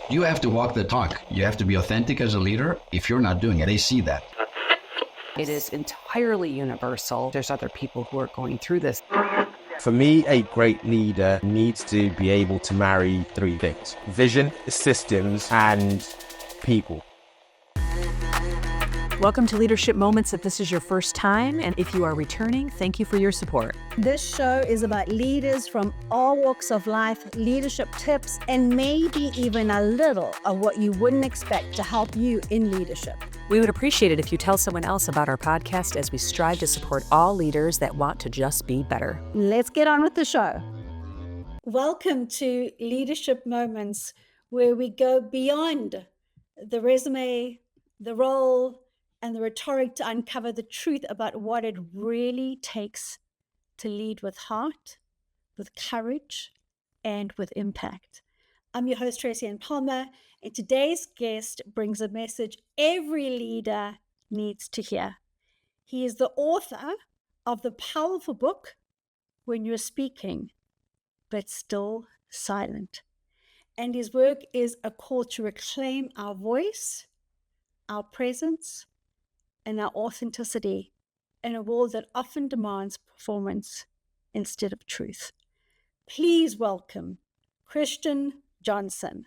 You have to walk the talk. You have to be authentic as a leader. If you're not doing it, they see that. It is entirely universal. There's other people who are going through this. For me, a great leader needs to be able to marry three things: vision, systems, and people. Welcome to Leadership Moments. If this is your first time, and if you are returning, thank you for your support. This show is about leaders from all walks of life, leadership tips, and maybe even a little of what you wouldn't expect to help you in leadership. We would appreciate it if you tell someone else about our podcast as we strive to support all leaders that want to just be better. Let's get on with the show. Welcome to Leadership Moments, where we go beyond the resume, the role, and the rhetoric to uncover the truth about what it really takes to lead with heart, with courage, and with impact. I'm your host, Tracy Ann Palmer, and today's guest brings a message every leader needs to hear. He is the author of the powerful book, When You're Speaking, but Still Silent. And his work is a call to reclaim our voice, our presence, and our authenticity in a world that often demands performance instead of truth. Please welcome Christian Johnson.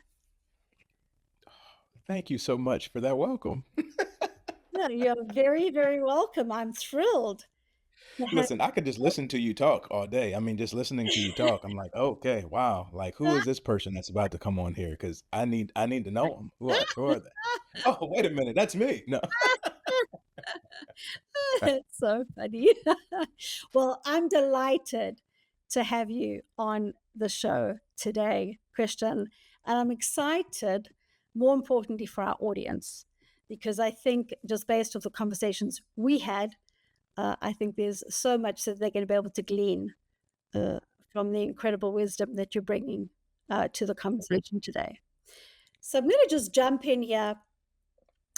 Thank you so much for that welcome. No, you're very, very welcome. I'm thrilled. Listen, I could just listen to you talk all day. I mean, just listening to you talk, I'm like, okay, wow. Like, who is this person that's about to come on here? Because I need to know them. Who are they? Oh, wait a minute, that's me. No. That's so funny. Well, I'm delighted to have you on the show today, Christian. And I'm excited, more importantly, for our audience, because I think just based off the conversations we had, I think there's so much that they're going to be able to glean from the incredible wisdom that you're bringing to the conversation today. So I'm going to just jump in here.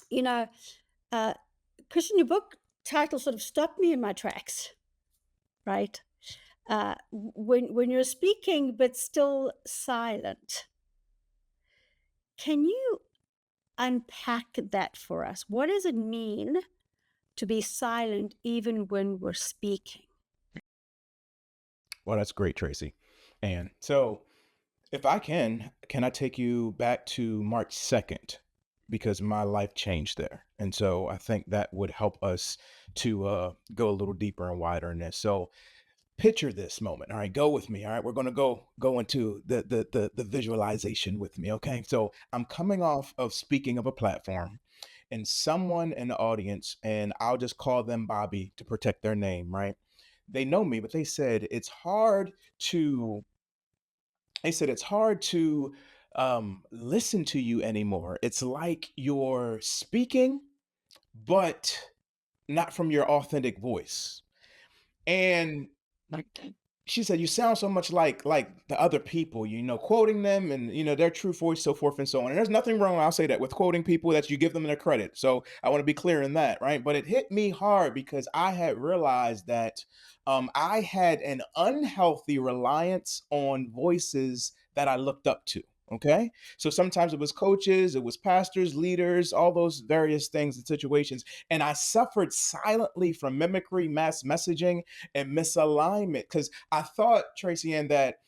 You know, Christian, your book title sort of stopped me in my tracks, right? When you're speaking but still silent, can you unpack that for us? What does it mean to be silent even when we're speaking? Well, that's great, Tracy. And so if I can I take you back to March 2nd? Because my life changed there. And so I think that would help us to go a little deeper and wider in this. So picture this moment. All right, go with me. All right, we're going to go into the visualization with me. Okay, so I'm coming off of speaking of a platform, and someone in the audience, and I'll just call them Bobby to protect their name, right? They know me, but they said it's hard to listen to you anymore. It's like you're speaking, but not from your authentic voice. And she said, you sound so much like the other people, quoting them and, their true voice, so forth and so on. And there's nothing wrong, I'll say that, with quoting people, that you give them their credit. So I want to be clear in that, right? But it hit me hard because I had realized that I had an unhealthy reliance on voices that I looked up to. Okay. So sometimes it was coaches, it was pastors, leaders, all those various things and situations. And I suffered silently from mimicry, mass messaging, and misalignment because I thought, Tracy Ann, that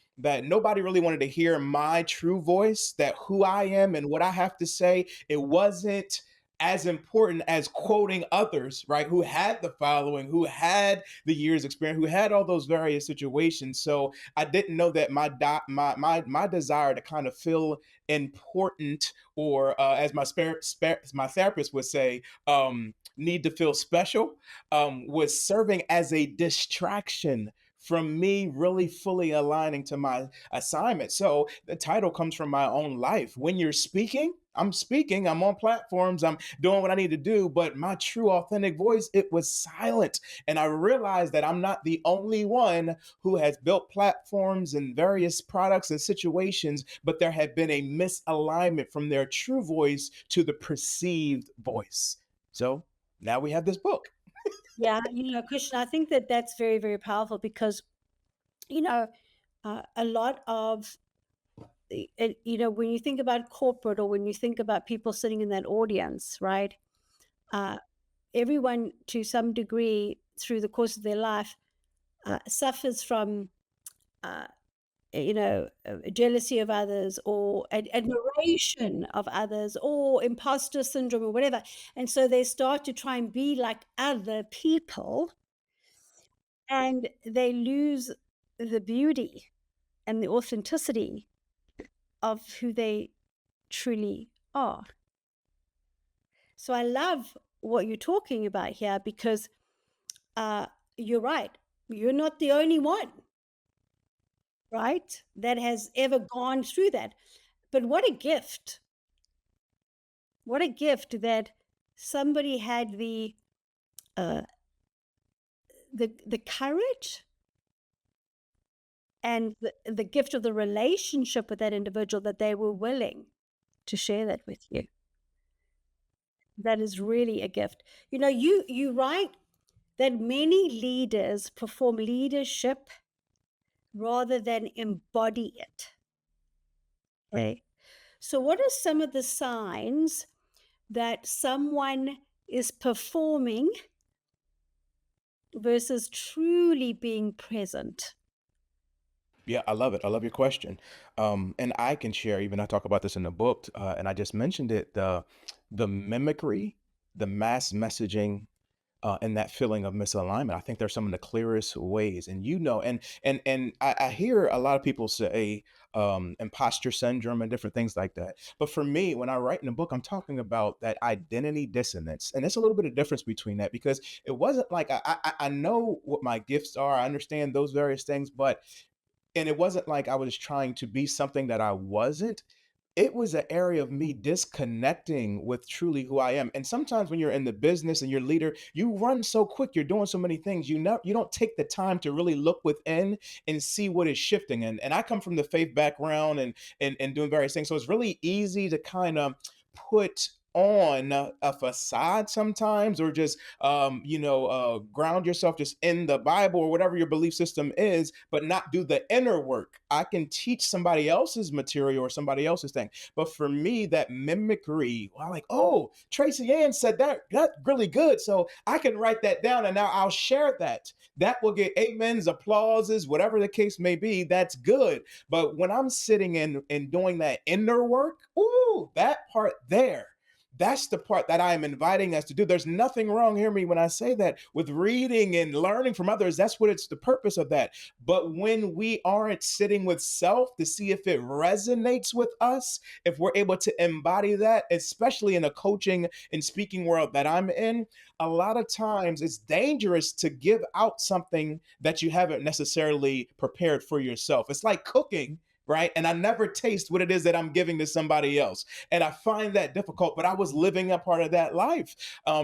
nobody really wanted to hear my true voice, that who I am and what I have to say, it wasn't as important as quoting others, right? Who had the following, who had the years experience, who had all those various situations. So I didn't know that my desire to kind of feel important, or as my therapist would say, need to feel special, was serving as a distraction from me really fully aligning to my assignment. So the title comes from my own life. When you're speaking, I'm on platforms, I'm doing what I need to do, but my true authentic voice, it was silent. And I realized that I'm not the only one who has built platforms and various products and situations, but there had been a misalignment from their true voice to the perceived voice. So now we have this book. Yeah, Christian, I think that that's very, very powerful because, a lot of when you think about corporate, or when you think about people sitting in that audience, right? Everyone, to some degree, through the course of their life, suffers from jealousy of others, or admiration of others, or imposter syndrome, or whatever. And so they start to try and be like other people, and they lose the beauty and the authenticity of who they truly are. So I love what you're talking about here, because you're right. You're not the only one, right, that has ever gone through that. But what a gift. What a gift that somebody had the courage and the gift of the relationship with that individual, that they were willing to share that with you. That is really a gift. You write that many leaders perform leadership rather than embody it. Okay. So what are some of the signs that someone is performing versus truly being present? Yeah, I love it. I love your question. And I can share, even I talk about this in the book, and I just mentioned it, the mimicry, the mass messaging, and that feeling of misalignment. I think they're some of the clearest ways. And I hear a lot of people say imposter syndrome and different things like that. But for me, when I write in the book, I'm talking about that identity dissonance, and it's a little bit of difference between that, because it wasn't like I know what my gifts are, I understand those various things, but and it wasn't like I was trying to be something that I wasn't. It was an area of me disconnecting with truly who I am. And sometimes when you're in the business and you're leader, you run so quick, you're doing so many things, you don't take the time to really look within and see what is shifting. And I come from the faith background and doing various things. So it's really easy to kind of put on a facade sometimes, or just ground yourself just in the Bible or whatever your belief system is, but not do the inner work. I can teach somebody else's material or somebody else's thing, but for me, that mimicry, I like, oh, Tracy Ann said that's really good, so I can write that down and now I'll share that. That will get amens, applauses, whatever the case may be. That's good. But when I'm sitting in and doing that inner work, ooh, that part there, that's the part that I am inviting us to do. There's nothing wrong, hear me when I say that, with reading and learning from others. That's what it's the purpose of that. But when we aren't sitting with self to see if it resonates with us, if we're able to embody that, especially in a coaching and speaking world that I'm in, a lot of times it's dangerous to give out something that you haven't necessarily prepared for yourself. It's like cooking, right? And I never taste what it is that I'm giving to somebody else. And I find that difficult, but I was living a part of that life.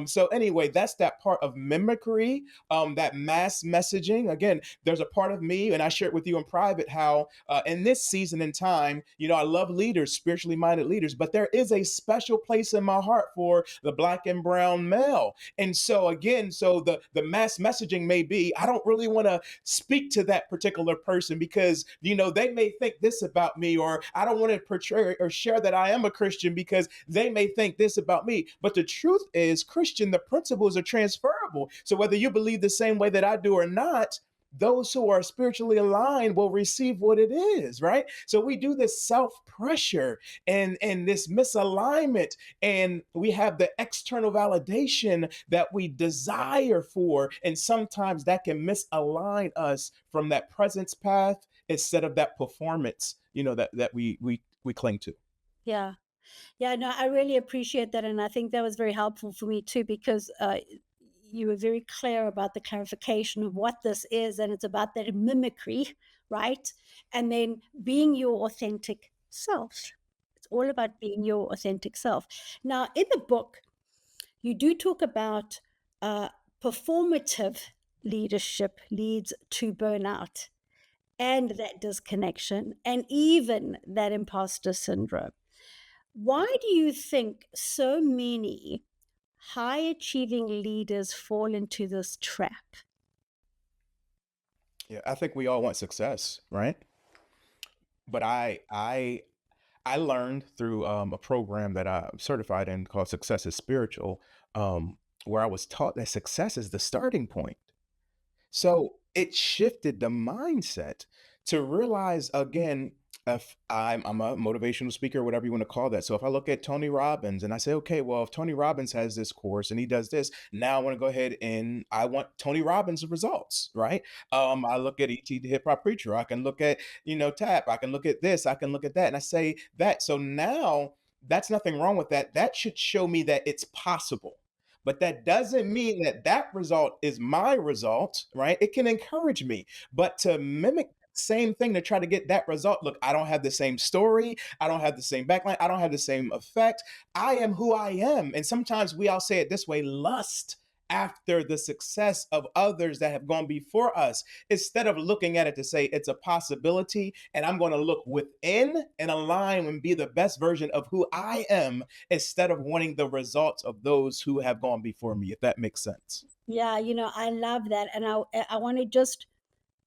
So anyway, that's that part of mimicry, that mass messaging. Again, there's a part of me, and I shared with you in private how in this season in time, I love leaders, spiritually minded leaders, but there is a special place in my heart for the Black and brown male. And so again, so the mass messaging may be, I don't really want to speak to that particular person because, they may think this about me, or I don't want to portray or share that I am a Christian because they may think this about me. But the truth is, Christian, the principles are transferable. So whether you believe the same way that I do or not, those who are spiritually aligned will receive what it is, right? So we do this self pressure and this misalignment, and we have the external validation that we desire for, and sometimes that can misalign us from that presence path instead of that performance, that we cling to. Yeah. Yeah, no, I really appreciate that. And I think that was very helpful for me too, because you were very clear about the clarification of what this is. And it's about that mimicry, right? And then being your authentic self. It's all about being your authentic self. Now, in the book, you do talk about performative leadership leads to burnout and that disconnection and even that imposter syndrome. Why do you think so many high achieving leaders fall into this trap? Yeah, I think we all want success, right? But I learned through a program that I'm certified in called Success is Spiritual, where I was taught that success is the starting point. So it shifted the mindset to realize again, if I'm a motivational speaker, whatever you want to call that. So if I look at Tony Robbins and I say, okay, well, if Tony Robbins has this course and he does this, now I want to go ahead and I want Tony Robbins' results, right? I look at ET the hip hop preacher. I can look at, Tap. I can look at this. I can look at that. And I say that. So now that's nothing wrong with that. That should show me that it's possible. But that doesn't mean that that result is my result, right? It can encourage me, but to mimic the same thing to try to get that result. Look, I don't have the same story. I don't have the same backline. I don't have the same effect. I am who I am. And sometimes we all say it this way: lust after the success of others that have gone before us, instead of looking at it to say it's a possibility and I'm going to look within and align and be the best version of who I am, instead of wanting the results of those who have gone before me, if that makes sense. Yeah, I love that. And I want to just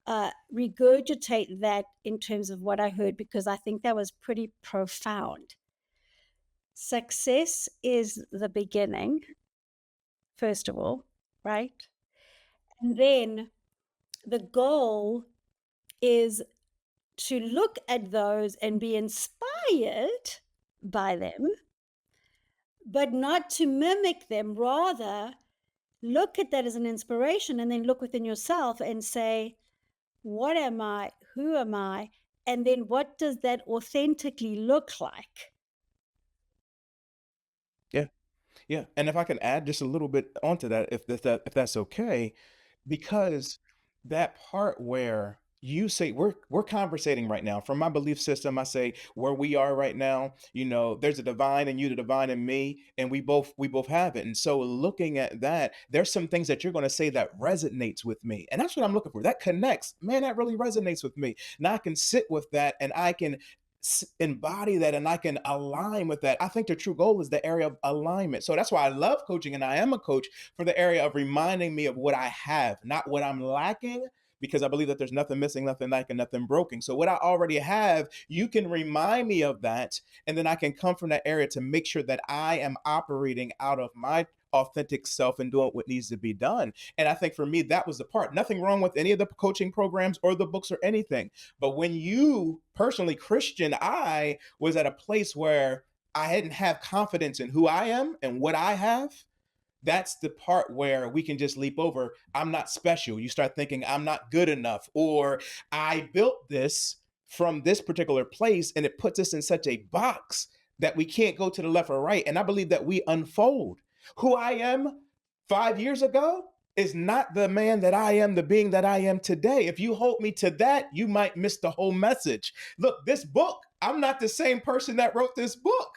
regurgitate that in terms of what I heard, because I think that was pretty profound. Success is the beginning, first of all, right? And then the goal is to look at those and be inspired by them, but not to mimic them. Rather, look at that as an inspiration and then look within yourself and say, what am I? Who am I? And then what does that authentically look like? Yeah. Yeah. And if I can add just a little bit onto that, if that's okay, because that part where you say we're conversating right now from my belief system, I say where we are right now, there's a divine in you, the divine in me, and we both have it. And so looking at that, there's some things that you're going to say that resonates with me, and that's what I'm looking for. That connects, man, that really resonates with me. Now I can sit with that and I can embody that and I can align with that. I think the true goal is the area of alignment. So that's why I love coaching and I am a coach, for the area of reminding me of what I have, not what I'm lacking, because I believe that there's nothing missing, nothing lacking, nothing broken. So what I already have, you can remind me of that, and then I can come from that area to make sure that I am operating out of my authentic self and doing what needs to be done. And I think for me, that was the part. Nothing wrong with any of the coaching programs or the books or anything. But when you personally, Christian, I was at a place where I didn't have confidence in who I am and what I have. That's the part where we can just leap over. I'm not special. You start thinking I'm not good enough, or I built this from this particular place and it puts us in such a box that we can't go to the left or right. And I believe that we unfold. Who I am 5 years ago is not the man that I am, the being that I am today. If you hold me to that, you might miss the whole message. Look, this book, I'm not the same person that wrote this book.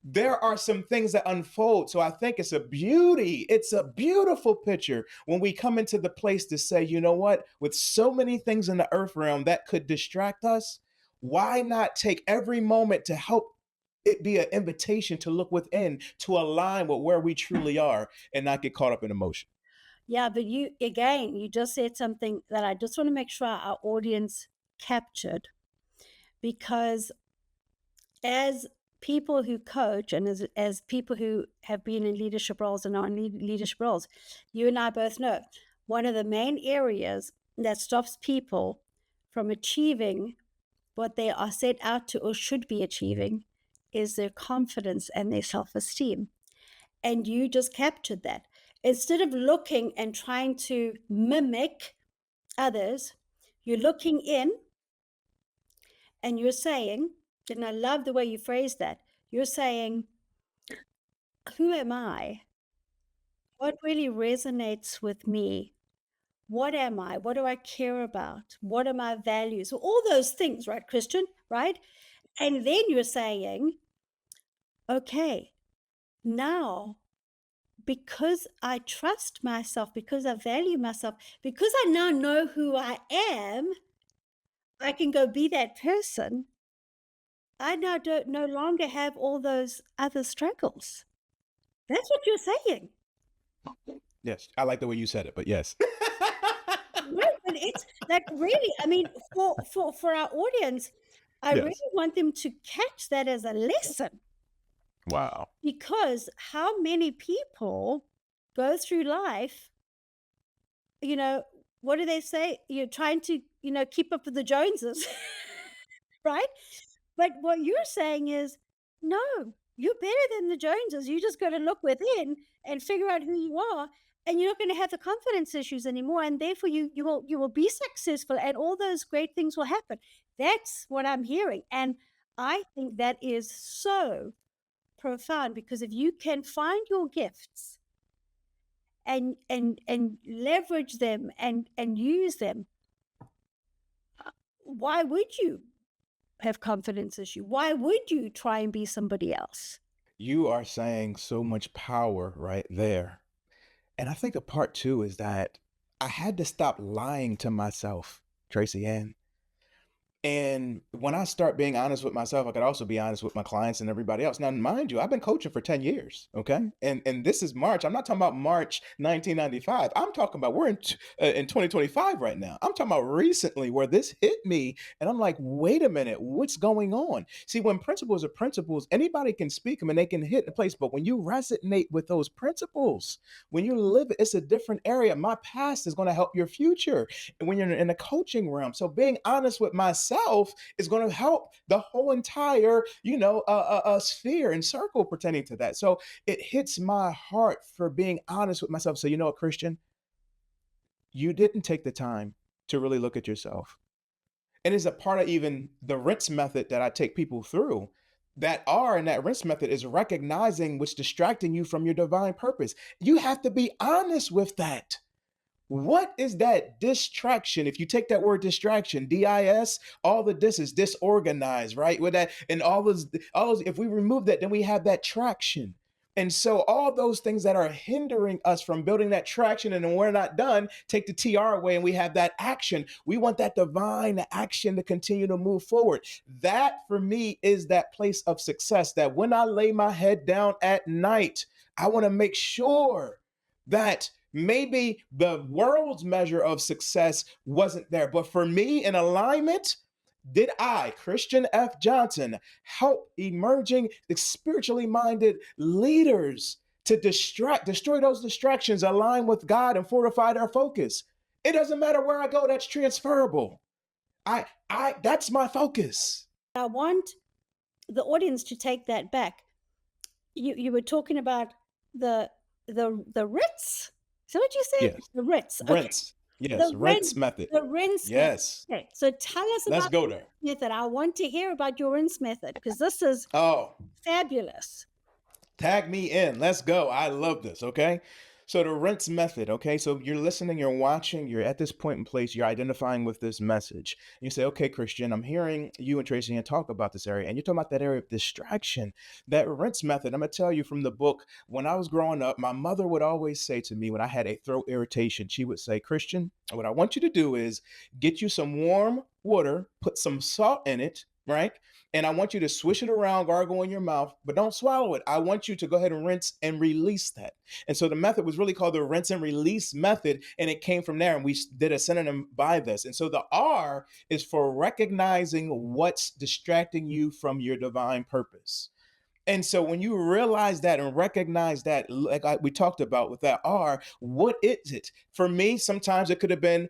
There are some things that unfold. So I think it's a beauty. It's a beautiful picture when we come into the place to say, you know what, with so many things in the earth realm that could distract us, why not take every moment to help it be an invitation to look within, to align with where we truly are and not get caught up in emotion. Yeah, but you just said something that I just want to make sure our audience captured, because as people who coach and as people who have been in leadership roles and are in leadership roles, you and I both know one of the main areas that stops people from achieving what they are set out to or should be achieving is their confidence and their self-esteem. And you just captured that. Instead of looking and trying to mimic others, you're looking in and you're saying, and I love the way you phrase that, you're saying, who am I? What really resonates with me? What am I? What do I care about? What are my values? All those things, right, Christian? Right? And then you're saying, okay, now, because I trust myself, because I value myself, because I now know who I am, I can go be that person. I now don't no longer have all those other struggles. That's what you're saying. Yes, I like the way you said it, but yes. Right, but it's like really, I mean, for our audience, I really Yes. want them to catch that as a lesson, Wow. because how many people go through life, you know, what do they say? You're trying to, keep up with the Joneses, right? But what you're saying is, no, you're better than the Joneses. You just got to look within and figure out who you are, and you're not going to have the confidence issues anymore, and therefore you will be successful, and all those great things will happen. That's what I'm hearing, and I think that is so profound, because if you can find your gifts and leverage them and use them, why would you have confidence issue? Why would you try and be somebody else? You are saying so much power right there. And I think the part too is that I had to stop lying to myself, Tracy Ann. And when I start being honest with myself, I could also be honest with my clients and everybody else. Now, mind you, I've been coaching for 10 years, okay? And this is March. I'm not talking about March 1995. I'm talking about in 2025 right now. I'm talking about recently where this hit me and I'm like, "Wait a minute, what's going on?" See, when principles are principles, anybody can speak them and they can hit the place, but when you resonate with those principles, when you live it, it's a different area. My past is going to help your future when you're in the coaching realm. So being honest with myself is going to help the whole entire, sphere and circle pertaining to that. So it hits my heart for being honest with myself. So, you know what, Christian, you didn't take the time to really look at yourself. And it's a part of even the rinse method that I take people through. That R in that rinse method is recognizing what's distracting you from your divine purpose. You have to be honest with that. What is that distraction? If you take that word distraction, DIS, all the dis is disorganized, right? With that, and all those, if we remove that, then we have that traction. And so all those things that are hindering us from building that traction, and then we're not done, take the TR away and we have that action. We want that divine action to continue to move forward. That for me is that place of success, that when I lay my head down at night, I want to make sure that maybe the world's measure of success wasn't there. But for me in alignment, did I, Christian F. Johnson, help emerging spiritually minded leaders to destroy those distractions, align with God, and fortify their focus? It doesn't matter where I go, that's transferable. That's my focus. I want the audience to take that back. You were talking about the Ritz. Is that what you said? Yes. The Ritz. Okay. Rinse. Yes. The Rinse rinse, method. the rinse method. Yes. Okay. So tell us Let's about go the there. rinse method. I want to hear about your rinse method, because this is Oh, fabulous. tag me in. Let's go. I love this. Okay. So the rinse method. Okay. So you're listening, you're watching, you're at this point in place, you're identifying with this message. You say, okay, Christian, I'm hearing you and Tracy Ann talk about this area. And you're talking about that area of distraction, that rinse method. I'm going to tell you from the book, when I was growing up, my mother would always say to me when I had a throat irritation, she would say, Christian, what I want you to do is get you some warm water, put some salt in it, right? And I want you to swish it around, gargle in your mouth, but don't swallow it. I want you to go ahead and rinse and release that. And so the method was really called the rinse and release method. And it came from there. And we did a synonym by this. And so the R is for recognizing what's distracting you from your divine purpose. And so when you realize that and recognize that, like we talked about with that R, what is it? For me, sometimes it could have been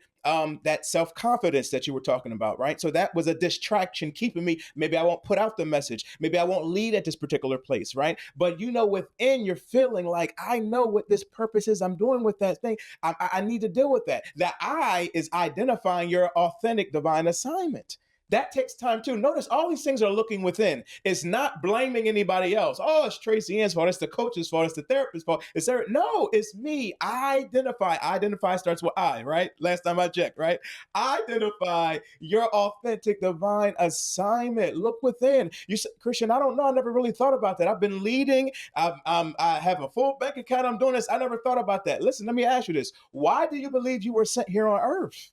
that self-confidence that you were talking about, right? So that was a distraction keeping me. Maybe I won't put out the message. Maybe I won't lead at this particular place, right? But within you're feeling like, I know what this purpose is I'm doing with that thing. I need to deal with that. That I is identifying your authentic divine assignment. That takes time too. Notice all these things are looking within. It's not blaming anybody else. Oh, it's Tracy Ann's fault. It's the coach's fault. It's the therapist's fault. No, it's me. Identify. Identify starts with I, right? Last time I checked, right? Identify your authentic divine assignment. Look within. You said, Christian, I don't know. I never really thought about that. I've been leading. I have a full bank account. I'm doing this. I never thought about that. Listen, let me ask you this. Why do you believe you were sent here on earth?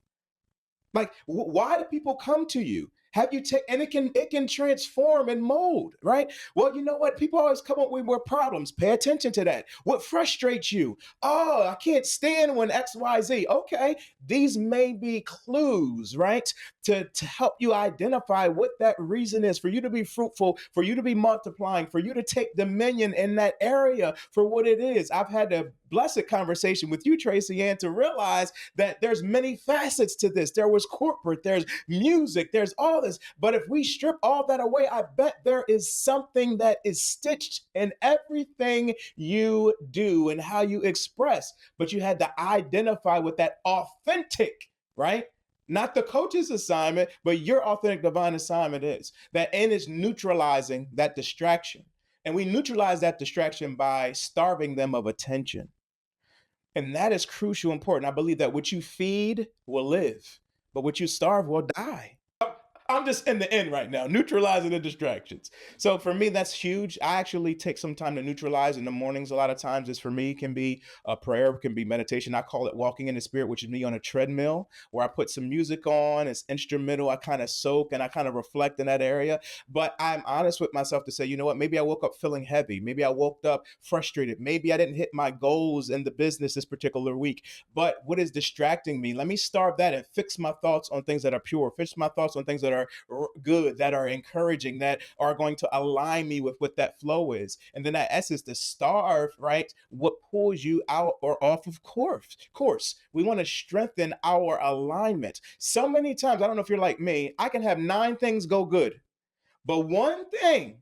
Like, why do people come to you? Have you taken, and it can transform and mold, right? Well, you know what? People always come up with more problems. Pay attention to that. What frustrates you? Oh, I can't stand when XYZ. Okay, these may be clues, right? To help you identify what that reason is for you to be fruitful, for you to be multiplying, for you to take dominion in that area for what it is. I've had a blessed conversation with you, Tracy Ann, to realize that there's many facets to this. There was corporate, there's music, there's all this. But if we strip all that away, I bet there is something that is stitched in everything you do and how you express. But you had to identify with that authentic, right? Not the coach's assignment, but your authentic divine assignment is that, and it's neutralizing that distraction. And we neutralize that distraction by starving them of attention. And that is crucial important. I believe that what you feed will live, but what you starve will die. I'm just in the end right now, neutralizing the distractions. So for me, that's huge. I actually take some time to neutralize in the mornings. A lot of times, this for me can be a prayer, can be meditation. I call it walking in the spirit, which is me on a treadmill where I put some music on. It's instrumental. I kind of soak and I kind of reflect in that area. But I'm honest with myself to say, you know what? Maybe I woke up feeling heavy. Maybe I woke up frustrated. Maybe I didn't hit my goals in the business this particular week. But what is distracting me? Let me starve that and fix my thoughts on things that are pure, fix my thoughts on things that are good, that are encouraging, that are going to align me with what that flow is. And then that essence, to starve, right? What pulls you out or off of course. We want to strengthen our alignment. So many times, I don't know if you're like me, I can have 9 things go good, but one thing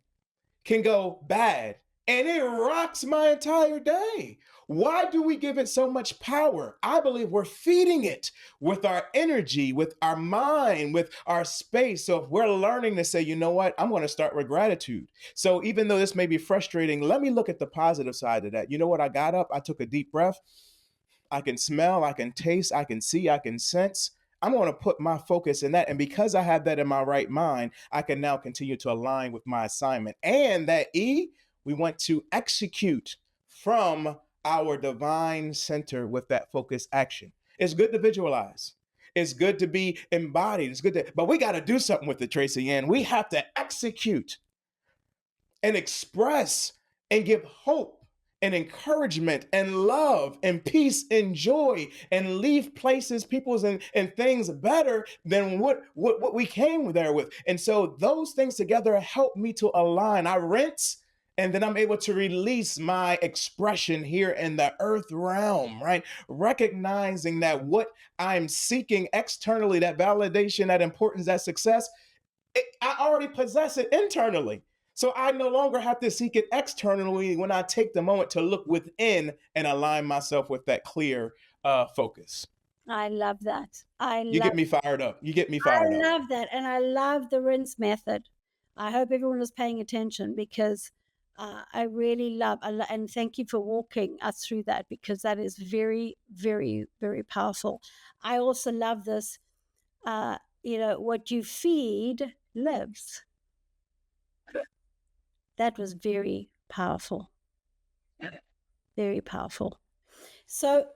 can go bad and it rocks my entire day. Why do we give it so much power? I believe we're feeding it with our energy, with our mind, with our space. So if we're learning to say, you know what, I'm going to start with gratitude. So even though this may be frustrating, let me look at the positive side of that. You know what? I got up, I took a deep breath. I can smell, I can taste, I can see, I can sense. I'm going to put my focus in that. And because I have that in my right mind, I can now continue to align with my assignment. And that E, we want to execute from our divine center with that focused action. It's good to visualize. It's good to be embodied. It's good to, but we got to do something with it, Tracy Ann. We have to execute and express and give hope and encouragement and love and peace and joy and leave places, peoples and things better than what we came there with. And so those things together help me to align. I rinse and then I'm able to release my expression here in the earth realm, right? Recognizing that what I'm seeking externally, that validation, that importance, that success, I already possess it internally. So I no longer have to seek it externally when I take the moment to look within and align myself with that clear focus. I love that. You get me fired up. You get me fired up. I love that. And I love the rinse method. I hope everyone is paying attention because I really love, and thank you for walking us through that because that is very, very, very powerful. I also love this, what you feed lives. That was very powerful. Very powerful. So,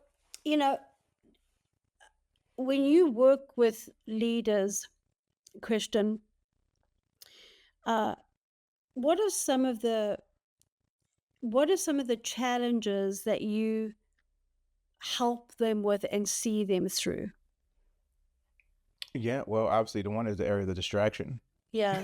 when you work with leaders, Christian, what are some of the challenges that you help them with and see them through? Yeah, well, obviously the one is the area of the distraction. Yeah.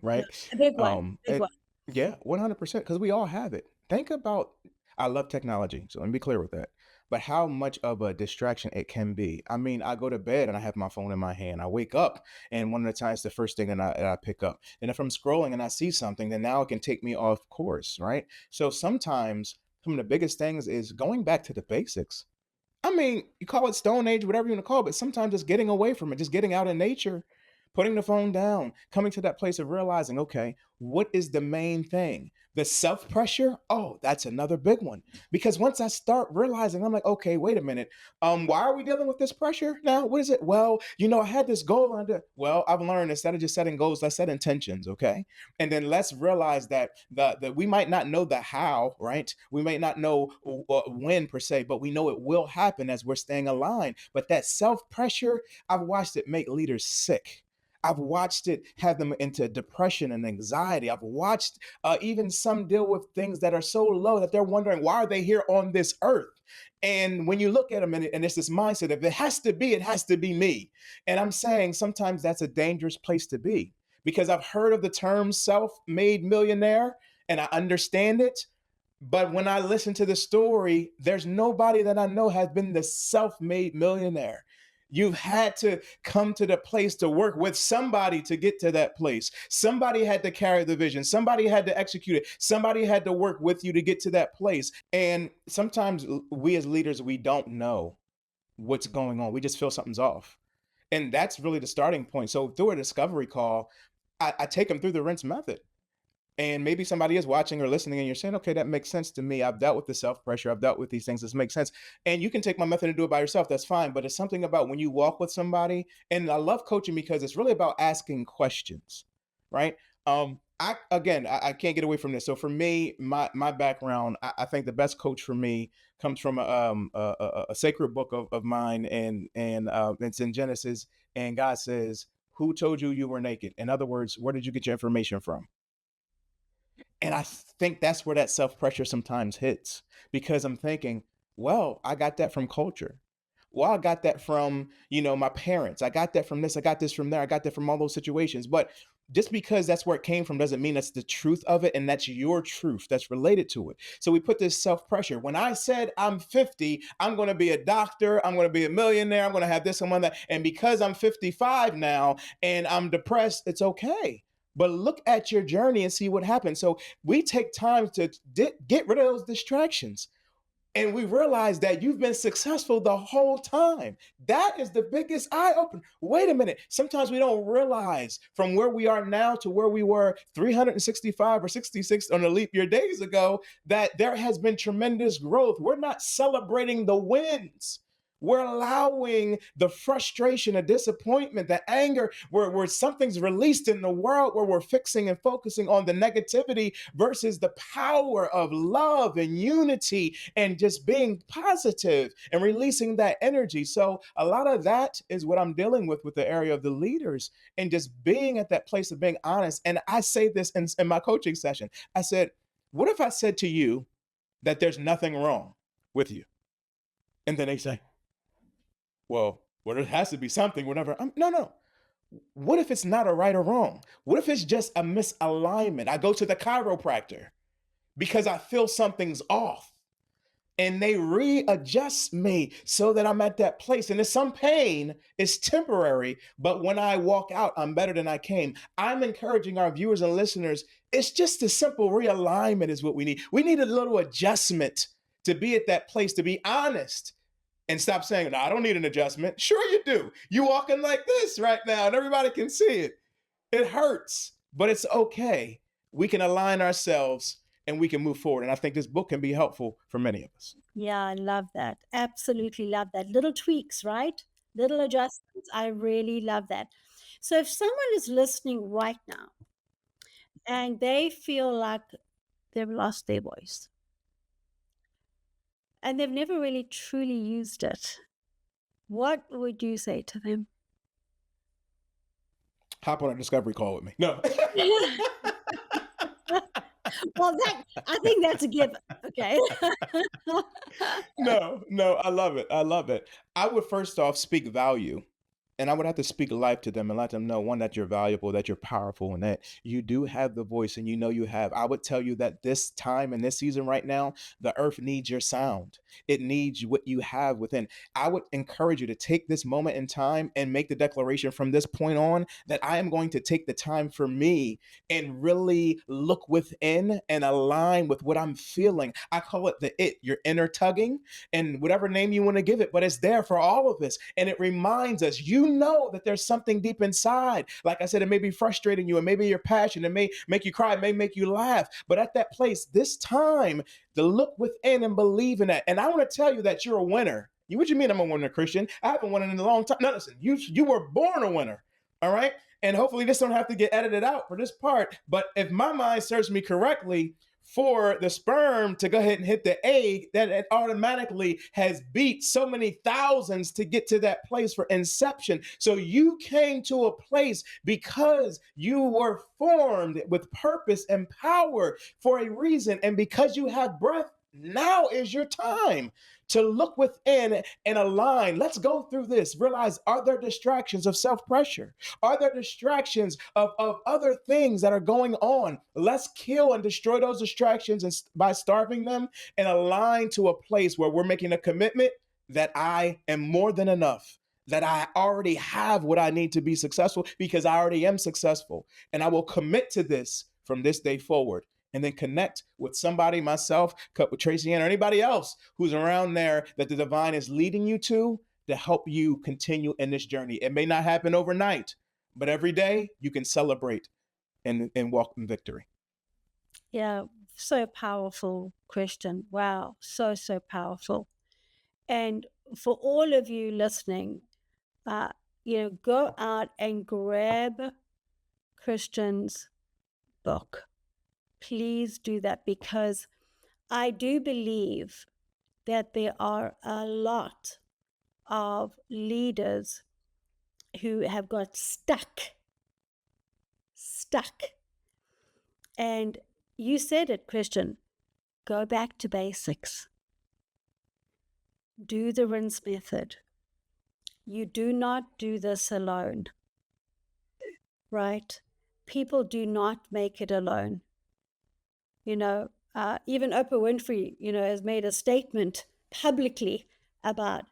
Right? A big one. Big one. Yeah, 100%, because we all have it. Think about, I love technology, so let me be clear with that. But how much of a distraction it can be. I mean, I go to bed and I have my phone in my hand. I wake up and one of the times the first thing that I pick up. And if I'm scrolling and I see something, then now it can take me off course, right? So sometimes some of the biggest things is going back to the basics. I mean, you call it Stone Age, whatever you want to call it, but sometimes just getting away from it, just getting out in nature, putting the phone down, coming to that place of realizing, okay, what is the main thing? The self pressure? Oh, that's another big one. Because once I start realizing, I'm like, okay, wait a minute. Why are we dealing with this pressure now? What is it? Well, I had this goal under. Well, I've learned instead of just setting goals, let's set intentions, okay? And then let's realize that that we might not know the how, right? We may not know when per se, but we know it will happen as we're staying aligned. But that self pressure, I've watched it make leaders sick. I've watched it have them into depression and anxiety. I've watched even some deal with things that are so low that they're wondering, why are they here on this earth? And when you look at them, and it's this mindset, if it has to be, it has to be me. And I'm saying sometimes that's a dangerous place to be, because I've heard of the term self-made millionaire and I understand it. But when I listen to the story, there's nobody that I know has been the self-made millionaire. You've had to come to the place to work with somebody to get to that place. Somebody had to carry the vision. Somebody had to execute it. Somebody had to work with you to get to that place. And sometimes we as leaders, we don't know what's going on. We just feel something's off. And that's really the starting point. So through a discovery call, I take them through the rinse method. And maybe somebody is watching or listening and you're saying, okay, that makes sense to me. I've dealt with the self-pressure. I've dealt with these things. This makes sense. And you can take my method and do it by yourself. That's fine. But it's something about when you walk with somebody, and I love coaching because it's really about asking questions, right? I can't get away from this. So for me, my background, I think the best coach for me comes from a sacred book of mine, and it's in Genesis. And God says, "Who told you you were naked?" In other words, where did you get your information from? And I think that's where that self pressure sometimes hits, because I'm thinking, well, I got that from culture. Well, I got that from, my parents. I got that from this. I got this from there. I got that from all those situations. But just because that's where it came from doesn't mean that's the truth of it. And that's your truth that's related to it. So we put this self pressure. When I said I'm 50, I'm going to be a doctor. I'm going to be a millionaire. I'm going to have this and one that. And because I'm 55 now and I'm depressed, it's okay. But look at your journey and see what happens. So we take time to get rid of those distractions. And we realize that you've been successful the whole time. That is the biggest eye opener. Wait a minute. Sometimes we don't realize from where we are now to where we were 365 or 66 on the leap year days ago, that there has been tremendous growth. We're not celebrating the wins. We're allowing the frustration, the disappointment, the anger, where something's released in the world, where we're fixing and focusing on the negativity versus the power of love and unity and just being positive and releasing that energy. So a lot of that is what I'm dealing with the area of the leaders, and just being at that place of being honest. And I say this in my coaching session. I said, what if I said to you that there's nothing wrong with you? And then they say, well, it has to be something, whatever. No. What if it's not a right or wrong? What if it's just a misalignment? I go to the chiropractor because I feel something's off, and they readjust me so that I'm at that place. And there's some pain, it's temporary, but when I walk out, I'm better than I came. I'm encouraging our viewers and listeners, it's just a simple realignment is what we need. We need a little adjustment to be at that place, to be honest. And stop saying, no, I don't need an adjustment. Sure you do. You walking like this right now and everybody can see it. It hurts, but it's okay. We can align ourselves and we can move forward. And I think this book can be helpful for many of us. Yeah, I love that. Absolutely love that. Little tweaks, right? Little adjustments. I really love that. So if someone is listening right now and they feel like they've lost their voice and they've never really truly used it, what would you say to them? Hop on a discovery call with me. No. Well, I think that's a given. Okay. No, I love it. I love it. I would first off speak value. And I would have to speak life to them and let them know, one, that you're valuable, that you're powerful, and that you do have the voice, and you have. I would tell you that this time and this season right now, the earth needs your sound. It needs what you have within. I would encourage you to take this moment in time and make the declaration from this point on that I am going to take the time for me and really look within and align with what I'm feeling. I call it your inner tugging, and whatever name you want to give it, but it's there for all of us. And it reminds us, you know that there's something deep inside. Like I said, it may be frustrating you, and maybe your passion, it may make you cry, it may make you laugh. But at that place, this time, to look within and believe in that. And I want to tell you that you're a winner. What you mean I'm a winner, Christian? I haven't won in a long time. No, listen, you were born a winner. All right. And hopefully this don't have to get edited out for this part. But if my mind serves me correctly, for the sperm to go ahead and hit the egg, that it automatically has beat so many thousands to get to that place for inception. So you came to a place because you were formed with purpose and power for a reason. And because you have breath, now is your time to look within and align. Let's go through this. Realize, are there distractions of self-pressure? Are there distractions of other things that are going on? Let's kill and destroy those distractions and by starving them and align to a place where we're making a commitment that I am more than enough, that I already have what I need to be successful because I already am successful. And I will commit to this from this day forward. And then connect with somebody, myself, with Tracy Ann, or anybody else who's around there that the divine is leading you to help you continue in this journey. It may not happen overnight, but every day you can celebrate and walk in victory. Yeah, so powerful, Christian. Wow, so powerful. And for all of you listening, go out and grab Christian's book. Please do that, because I do believe that there are a lot of leaders who have got stuck. And you said it, Christian, go back to basics. Do the rinse method. You do not do this alone, right? People do not make it alone. Even Oprah Winfrey, has made a statement publicly about,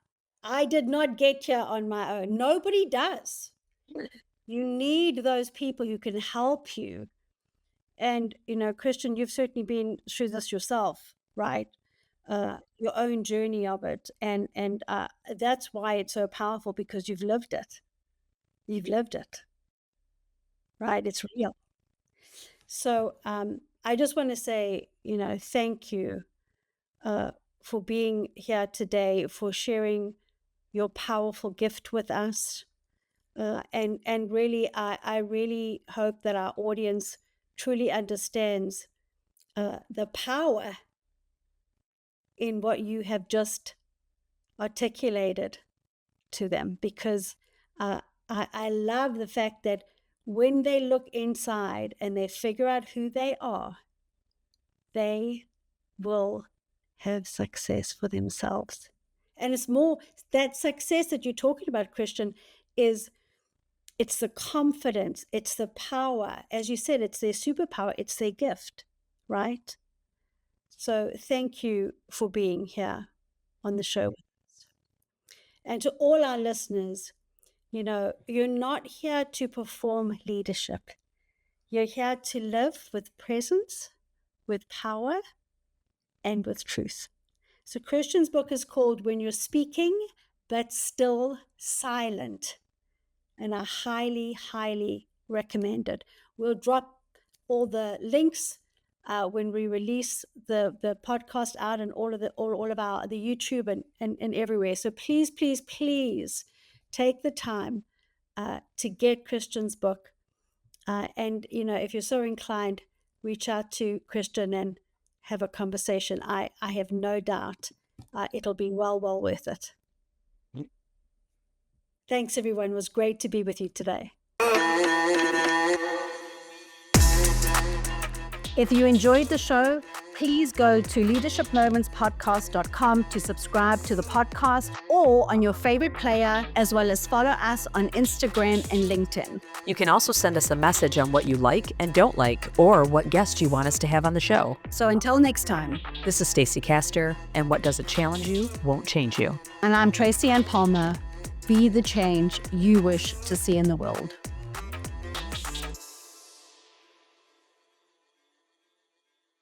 I did not get here on my own. Nobody does. You need those people who can help you. And, Christian, you've certainly been through this yourself, right? Your own journey of it. And that's why it's so powerful, because you've lived it. You've lived it, right? It's real. So I just want to say, thank you for being here today, for sharing your powerful gift with us. And really, I really hope that our audience truly understands the power in what you have just articulated to them, because I love the fact that when they look inside and they figure out who they are, they will have success for themselves. And it's more that success that you're talking about, Christian, it's the confidence, it's the power. As you said, it's their superpower, it's their gift, right? So thank you for being here on the show with us. And to all our listeners, you're not here to perform leadership. You're here to live with presence, with power, and with truth. So Christian's book is called When You're Speaking, But Still Silent. And I highly, highly recommend it. We'll drop all the links when we release the podcast out, and all of the YouTube and everywhere. So please, please, please take the time to get Christian's book. And if you're so inclined, reach out to Christian and have a conversation. I have no doubt it'll be well worth it. Thanks, everyone. It was great to be with you today. If you enjoyed the show, please go to leadershipmomentspodcast.com to subscribe to the podcast, or on your favorite player, as well as follow us on Instagram and LinkedIn. You can also send us a message on what you like and don't like, or what guest you want us to have on the show. So until next time, this is Stacey Castor, and what doesn't challenge you won't change you. And I'm Tracy Ann Palmer. Be the change you wish to see in the world.